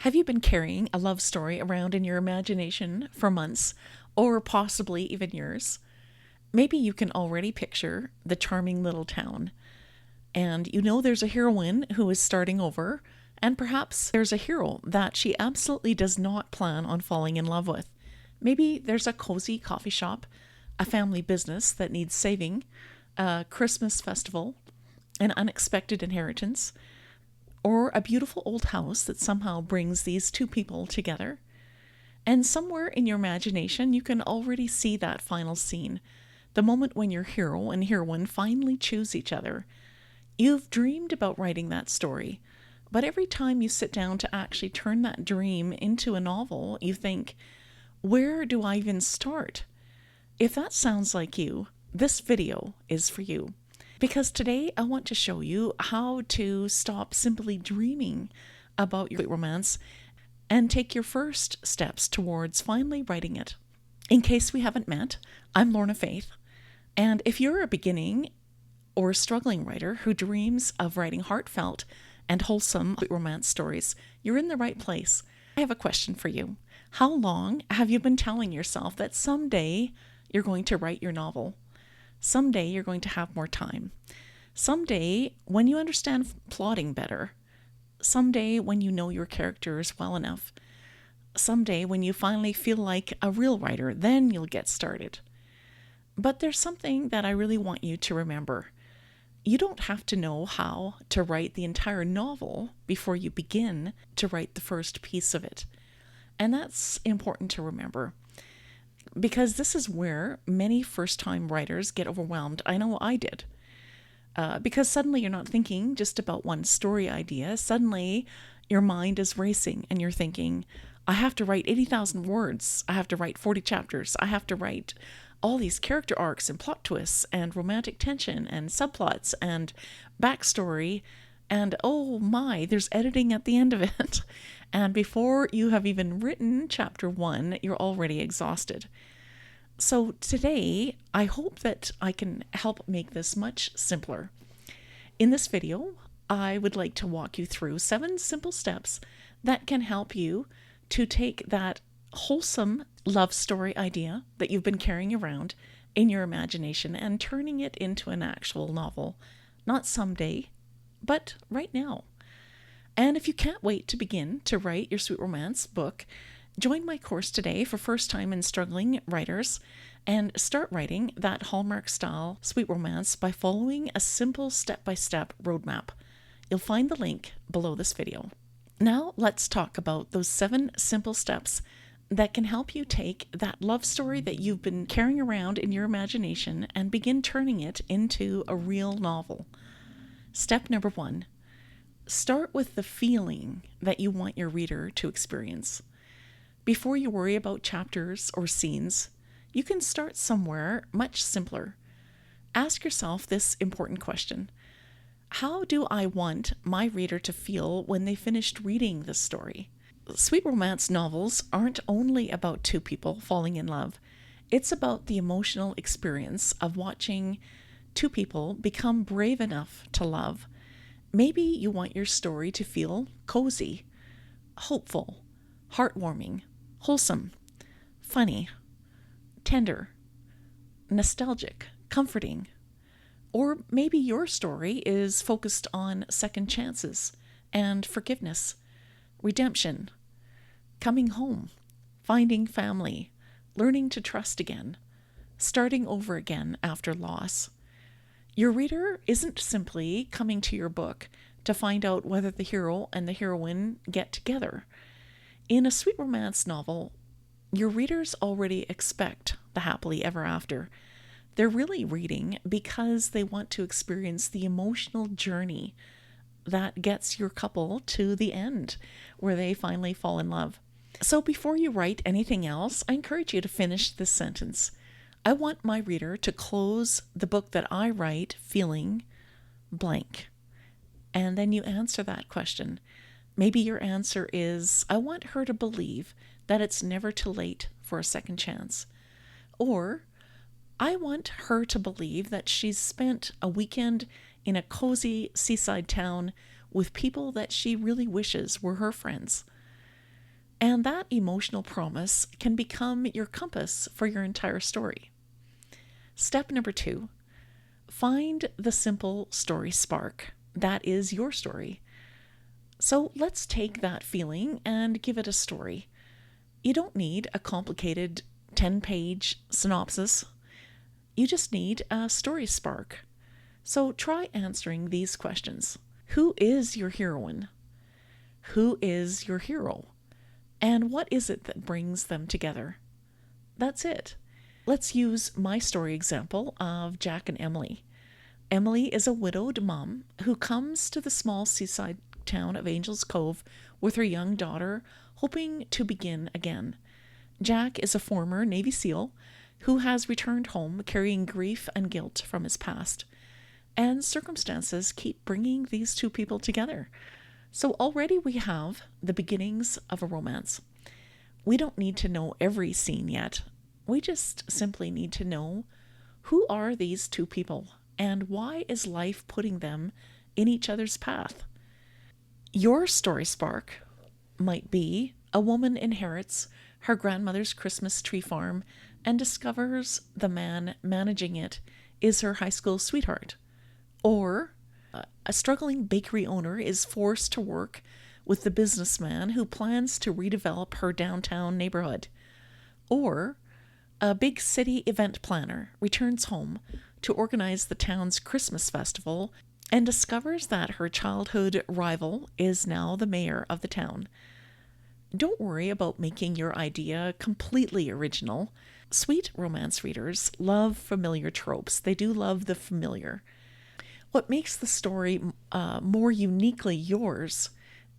Have you been carrying a love story around in your imagination for months, or possibly even years? Maybe you can already picture the charming little town, and you know there's a heroine who is starting over, and perhaps there's a hero that she absolutely does not plan on falling in love with. Maybe there's a cozy coffee shop, a family business that needs saving, a Christmas festival, an unexpected inheritance, or a beautiful old house that somehow brings these two people together. And somewhere in your imagination, you can already see that final scene, the moment when your hero and heroine finally choose each other. You've dreamed about writing that story, but every time you sit down to actually turn that dream into a novel, you think, where do I even start? If that sounds like you, this video is for you. Because today I want to show you how to stop simply dreaming about your romance and take your first steps towards finally writing it. In case we haven't met, I'm Lorna Faith, and if you're a beginning or a struggling writer who dreams of writing heartfelt and wholesome romance stories, you're in the right place. I have a question for you. How long have you been telling yourself that someday you're going to write your novel? Someday you're going to have more time. Someday when you understand plotting better. Someday when you know your characters well enough. Someday when you finally feel like a real writer, then you'll get started. But there's something that I really want you to remember. You don't have to know how to write the entire novel before you begin to write the first piece of it. And that's important to remember, because this is where many first-time writers get overwhelmed. I know I did. Because suddenly you're not thinking just about one story idea. Suddenly your mind is racing and you're thinking, I have to write 80,000 words. I have to write 40 chapters. I have to write all these character arcs and plot twists and romantic tension and subplots and backstory. And oh my, there's editing at the end of it. And before you have even written chapter 1, you're already exhausted. So today, I hope that I can help make this much simpler. In this video, I would like to walk you through 7 simple steps that can help you to take that wholesome love story idea that you've been carrying around in your imagination and turning it into an actual novel. Not someday, but right now. And if you can't wait to begin to write your sweet romance book, join my course today for first-time and struggling writers and start writing that Hallmark-Style sweet romance by following a simple step-by-step roadmap. You'll find the link below this video. Now let's talk about those 7 simple steps that can help you take that love story that you've been carrying around in your imagination and begin turning it into a real novel. Step number 1. Start with the feeling that you want your reader to experience. Before you worry about chapters or scenes, you can start somewhere much simpler. Ask yourself this important question. How do I want my reader to feel when they finished reading this story? Sweet romance novels aren't only about two people falling in love. It's about the emotional experience of watching two people become brave enough to love. Maybe you want your story to feel cozy, hopeful, heartwarming, wholesome, funny, tender, nostalgic, comforting. Or maybe your story is focused on second chances and forgiveness, redemption, coming home, finding family, learning to trust again, starting over again after loss. Your reader isn't simply coming to your book to find out whether the hero and the heroine get together. In a sweet romance novel, your readers already expect the happily ever after. They're really reading because they want to experience the emotional journey that gets your couple to the end, where they finally fall in love. So before you write anything else, I encourage you to finish this sentence. I want my reader to close the book that I write feeling blank. And then you answer that question. Maybe your answer is, I want her to believe that it's never too late for a second chance. Or, I want her to believe that she's spent a weekend in a cozy seaside town with people that she really wishes were her friends. And that emotional promise can become your compass for your entire story. Step number 2, find the simple story spark. That is your story. So let's take that feeling and give it a story. You don't need a complicated 10-page synopsis. You just need a story spark. So try answering these questions. Who is your heroine? Who is your hero? And what is it that brings them together? That's it. Let's use my story example of Jack and Emily. Emily is a widowed mom who comes to the small seaside town of Angel's Cove with her young daughter, hoping to begin again. Jack is a former Navy SEAL who has returned home carrying grief and guilt from his past. And circumstances keep bringing these two people together. So already we have the beginnings of a romance. We don't need to know every scene yet. We just simply need to know, who are these two people and why is life putting them in each other's path? Your story spark might be a woman inherits her grandmother's Christmas tree farm and discovers the man managing it is her high school sweetheart. Or a struggling bakery owner is forced to work with the businessman who plans to redevelop her downtown neighborhood. Or a big city event planner returns home to organize the town's Christmas festival and discovers that her childhood rival is now the mayor of the town. Don't worry about making your idea completely original. Sweet romance readers love familiar tropes. They do love the familiar. What makes the story more uniquely yours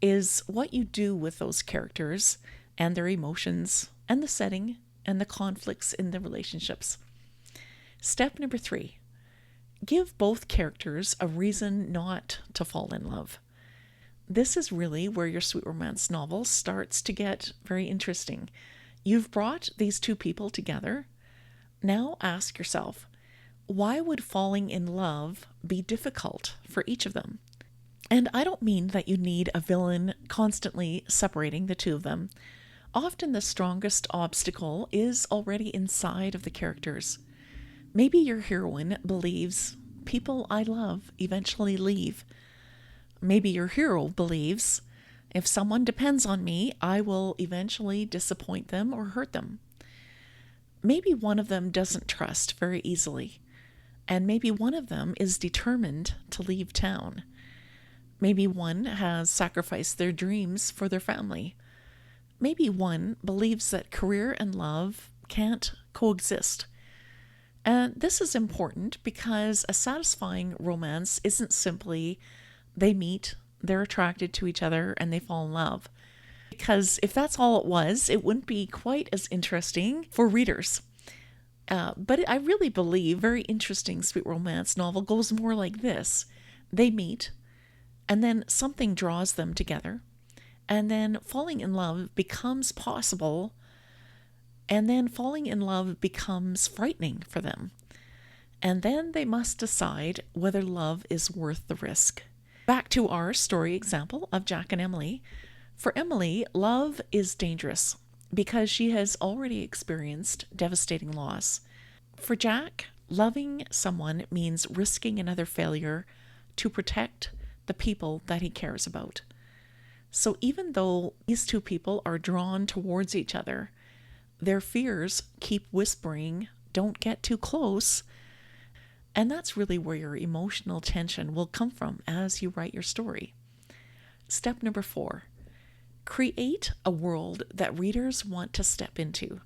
is what you do with those characters and their emotions and the setting and the conflicts in the relationships. Step number 3, give both characters a reason not to fall in love. This is really where your sweet romance novel starts to get very interesting. You've brought these two people together. Now ask yourself, why would falling in love be difficult for each of them? And I don't mean that you need a villain constantly separating the two of them. Often the strongest obstacle is already inside of the characters. Maybe your heroine believes people I love eventually leave. Maybe your hero believes if someone depends on me, I will eventually disappoint them or hurt them. Maybe one of them doesn't trust very easily. And maybe one of them is determined to leave town. Maybe one has sacrificed their dreams for their family. Maybe one believes that career and love can't coexist. And this is important because a satisfying romance isn't simply they meet, they're attracted to each other, and they fall in love. Because if that's all it was, it wouldn't be quite as interesting for readers. But I really believe a very interesting sweet romance novel goes more like this. They meet, and then something draws them together, and then falling in love becomes possible, and then falling in love becomes frightening for them. And then they must decide whether love is worth the risk. Back to our story example of Jack and Emily. For Emily, love is dangerous because she has already experienced devastating loss. For Jack, loving someone means risking another failure to protect the people that he cares about. So even though these two people are drawn towards each other, their fears keep whispering, don't get too close. And that's really where your emotional tension will come from as you write your story. Step number 4, create a world that readers want to step into.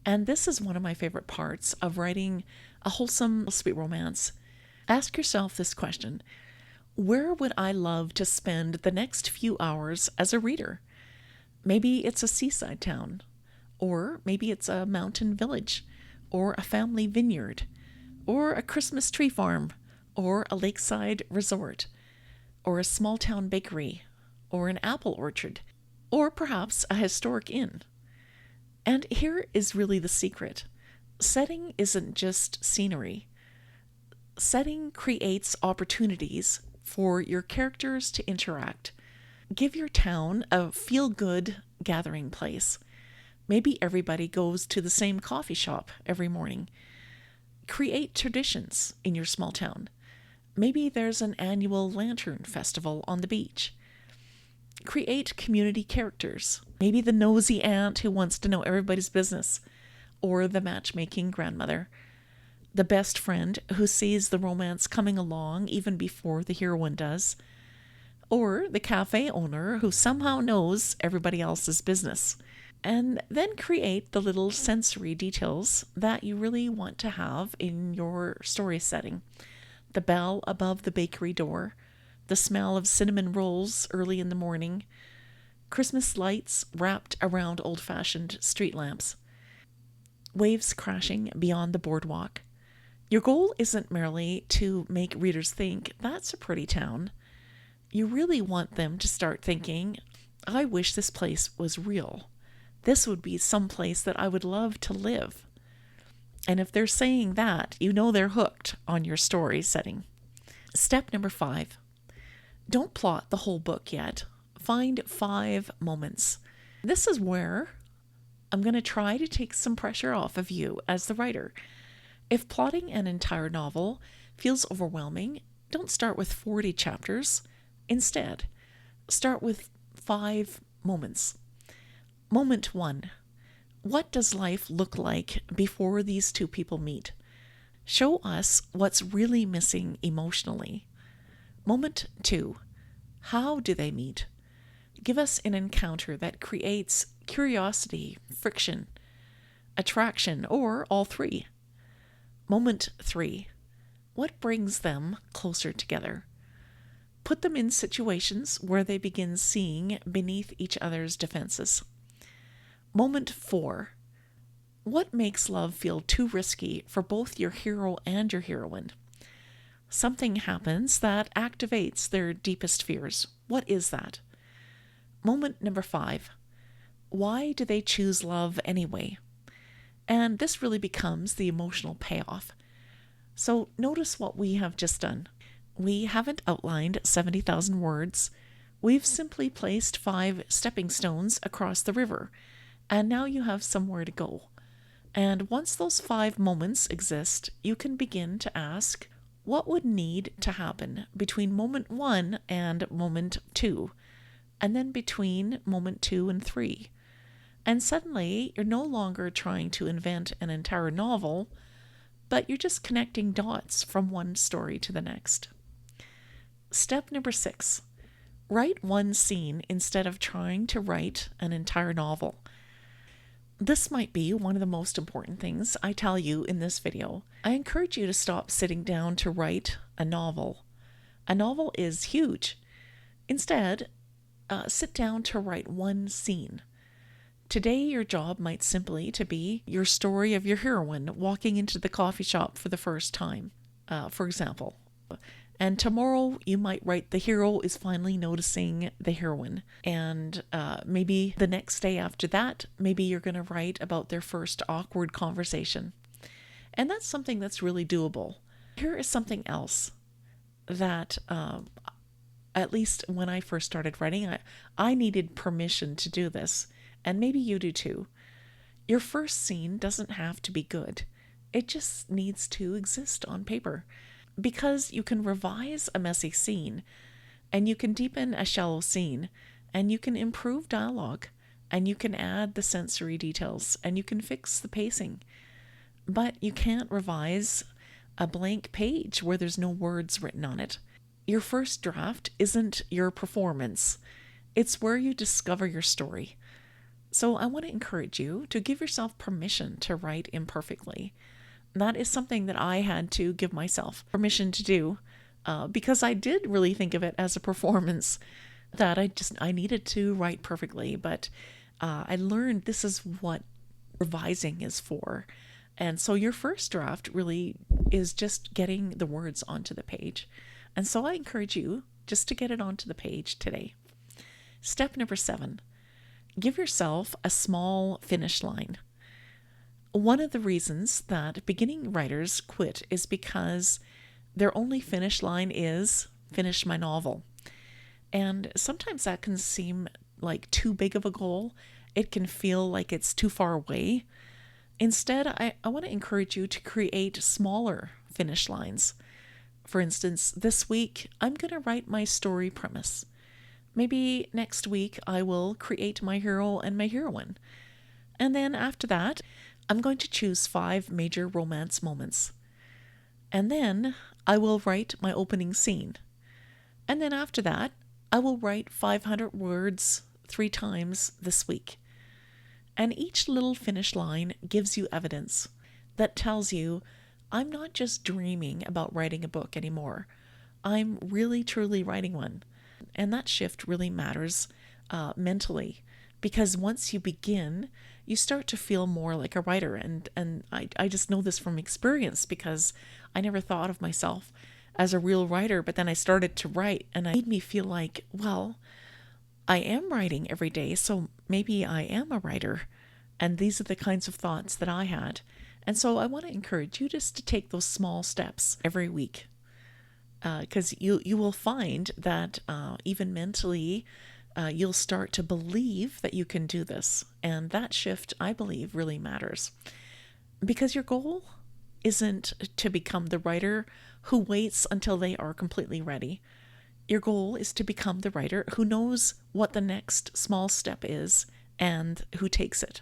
And this is one of my favorite parts of writing a wholesome, sweet romance. Ask yourself this question: where would I love to spend the next few hours as a reader? Maybe it's a seaside town, or maybe it's a mountain village, or a family vineyard, or a Christmas tree farm, or a lakeside resort, or a small town bakery, or an apple orchard, or perhaps a historic inn. And here is really the secret. Setting isn't just scenery. Setting creates opportunities for your characters to interact. Give your town a feel-good gathering place. Maybe everybody goes to the same coffee shop every morning. Create traditions in your small town. Maybe there's an annual lantern festival on the beach. Create community characters. Maybe the nosy aunt who wants to know everybody's business, or the matchmaking grandmother, the best friend who sees the romance coming along even before the heroine does, or the cafe owner who somehow knows everybody else's business. And then create the little sensory details that you really want to have in your story setting. The bell above the bakery door, the smell of cinnamon rolls early in the morning, Christmas lights wrapped around old-fashioned street lamps, waves crashing beyond the boardwalk. Your goal isn't merely to make readers think, that's a pretty town. You really want them to start thinking, I wish this place was real. This would be some place that I would love to live. And if they're saying that, you know they're hooked on your story setting. Step number 5. Don't plot the whole book yet. Find 5 moments. This is where I'm going to try to take some pressure off of you as the writer. If plotting an entire novel feels overwhelming, don't start with 40 chapters. Instead, start with 5 moments. Moment 1. What does life look like before these two people meet? Show us what's really missing emotionally. Moment 2. How do they meet? Give us an encounter that creates curiosity, friction, attraction, or all 3. Moment 3. What brings them closer together? Put them in situations where they begin seeing beneath each other's defenses. Moment 4. What makes love feel too risky for both your hero and your heroine? Something happens that activates their deepest fears. What is that? Moment number 5. Why do they choose love anyway? And this really becomes the emotional payoff. So notice what we have just done. We haven't outlined 70,000 words. We've simply placed 5 stepping stones across the river. And now you have somewhere to go. And once those 5 moments exist, you can begin to ask, what would need to happen between moment 1 and moment 2, and then between moment 2 and 3? And suddenly, you're no longer trying to invent an entire novel, but you're just connecting dots from one story to the next. Step number 6. Write one scene instead of trying to write an entire novel. This might be one of the most important things I tell you in this video. I encourage you to stop sitting down to write a novel. A novel is huge. Instead, sit down to write one scene. Today, your job might simply to be your story of your heroine walking into the coffee shop for the first time, for example. And tomorrow you might write the hero is finally noticing the heroine. And maybe the next day after that, maybe you're going to write about their first awkward conversation. And that's something that's really doable. Here is something else that, at least when I first started writing, I needed permission to do this. And maybe you do too. Your first scene doesn't have to be good. It just needs to exist on paper. Because you can revise a messy scene, and you can deepen a shallow scene, and you can improve dialogue, and you can add the sensory details, and you can fix the pacing. But you can't revise a blank page where there's no words written on it. Your first draft isn't your performance. It's where you discover your story. So I want to encourage you to give yourself permission to write imperfectly. That is something that I had to give myself permission to do because I did really think of it as a performance that I needed to write perfectly. But I learned this is what revising is for. And so your first draft really is just getting the words onto the page. And so I encourage you just to get it onto the page today. Step number 7, give yourself a small finish line. One of the reasons that beginning writers quit is because their only finish line is finish my novel. And sometimes that can seem like too big of a goal. It can feel like it's too far away. Instead, I want to encourage you to create smaller finish lines. For instance, this week, I'm going to write my story premise. Maybe next week, I will create my hero and my heroine. And then after that, I'm going to choose 5 major romance moments. And then I will write my opening scene. And then after that, I will write 500 words 3 times this week. And each little finish line gives you evidence that tells you I'm not just dreaming about writing a book anymore. I'm really, truly writing one. And that shift really matters mentally, because once you begin, you start to feel more like a writer. And I just know this from experience, because I never thought of myself as a real writer, but then I started to write, and it made me feel like, well, I am writing every day, so maybe I am a writer. And these are the kinds of thoughts that I had. And so I want to encourage you just to take those small steps every week, because you will find that even mentally, you'll start to believe that you can do this. And that shift, I believe, really matters. Because your goal isn't to become the writer who waits until they are completely ready. Your goal is to become the writer who knows what the next small step is and who takes it.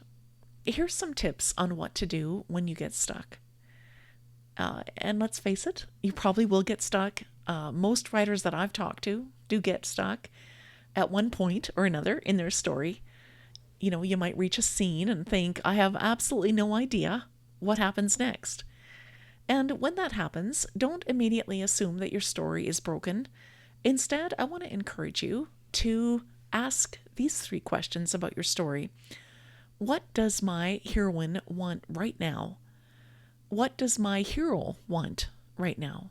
Here's some tips on what to do when you get stuck. And let's face it, you probably will get stuck. Most writers that I've talked to do get stuck at one point or another in their story. You know, you might reach a scene and think, I have absolutely no idea what happens next. And when that happens, don't immediately assume that your story is broken. Instead, I want to encourage you to ask these 3 questions about your story. What does my heroine want right now? What does my hero want right now?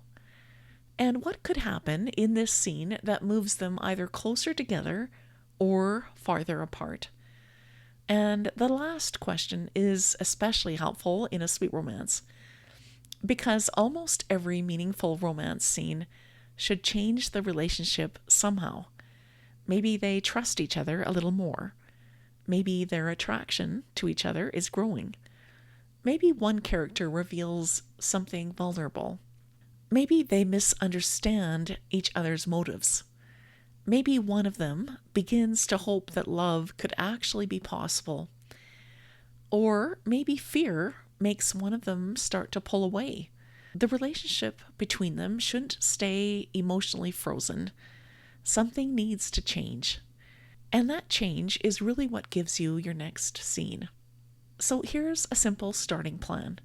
And what could happen in this scene that moves them either closer together or farther apart? And the last question is especially helpful in a sweet romance, because almost every meaningful romance scene should change the relationship somehow. Maybe they trust each other a little more. Maybe their attraction to each other is growing. Maybe one character reveals something vulnerable. Maybe they misunderstand each other's motives. Maybe one of them begins to hope that love could actually be possible. Or maybe fear makes one of them start to pull away. The relationship between them shouldn't stay emotionally frozen. Something needs to change. And that change is really what gives you your next scene. So here's a simple starting plan.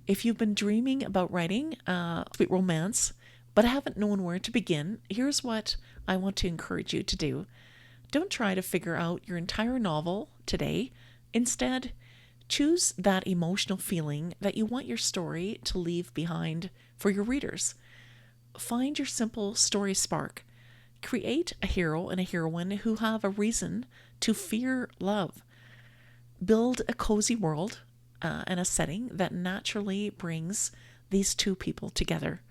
If you've been dreaming about writing a sweet romance, but haven't known where to begin, here's what I want to encourage you to do. Don't try to figure out your entire novel today. Instead, choose that emotional feeling that you want your story to leave behind for your readers. Find your simple story spark. Create a hero and a heroine who have a reason to fear love. Build a cozy world and a setting that naturally brings these 2 people together.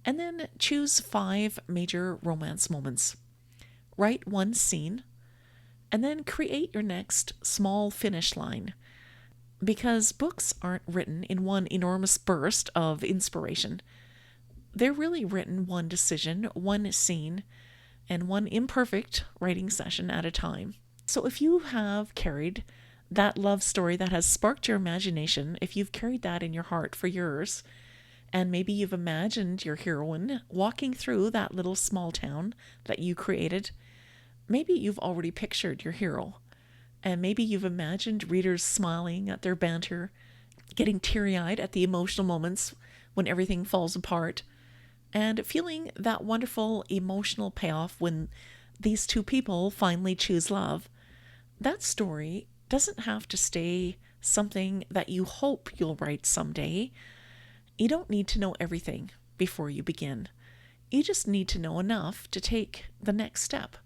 And then choose 5 major romance moments. Write 1 scene, and then create your next small finish line. Because books aren't written in one enormous burst of inspiration. They're really written 1 decision, 1 scene, and 1 imperfect writing session at a time. So if you have carried that love story that has sparked your imagination, if you've carried that in your heart for years, and maybe you've imagined your heroine walking through that little small town that you created, maybe you've already pictured your hero. And maybe you've imagined readers smiling at their banter, getting teary-eyed at the emotional moments when everything falls apart, and feeling that wonderful emotional payoff when these 2 people finally choose love. That story doesn't have to stay something that you hope you'll write someday. You don't need to know everything before you begin. You just need to know enough to take the next step.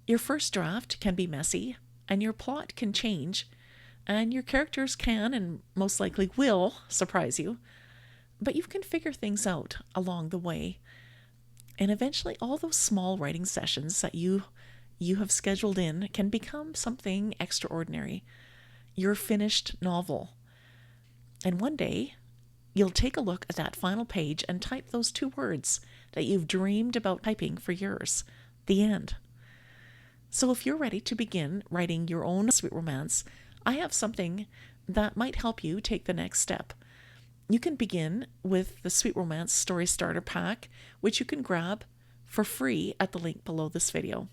Your first draft can be messy, and your plot can change, and your characters can and most likely will surprise you, but you can figure things out along the way. And eventually all those small writing sessions that you you have scheduled in can become something extraordinary, your finished novel. And one day, you'll take a look at that final page and type those 2 words that you've dreamed about typing for years, the end. So if you're ready to begin writing your own sweet romance, I have something that might help you take the next step. You can begin with the Sweet Romance Story Starter Pack, which you can grab for free at the link below this video.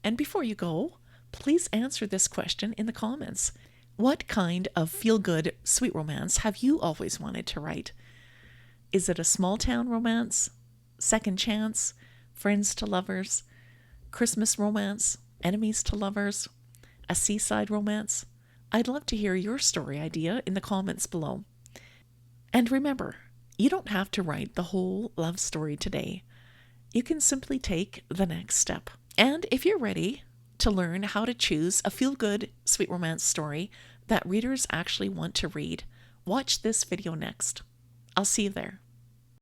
And before you go, please answer this question in the comments. What kind of feel-good sweet romance have you always wanted to write? Is it a small-town romance, second chance, friends to lovers, Christmas romance, enemies to lovers, a seaside romance? I'd love to hear your story idea in the comments below. And remember, you don't have to write the whole love story today. You can simply take the next step. And if you're ready to learn how to choose a feel-good sweet romance story that readers actually want to read, watch this video next. I'll see you there.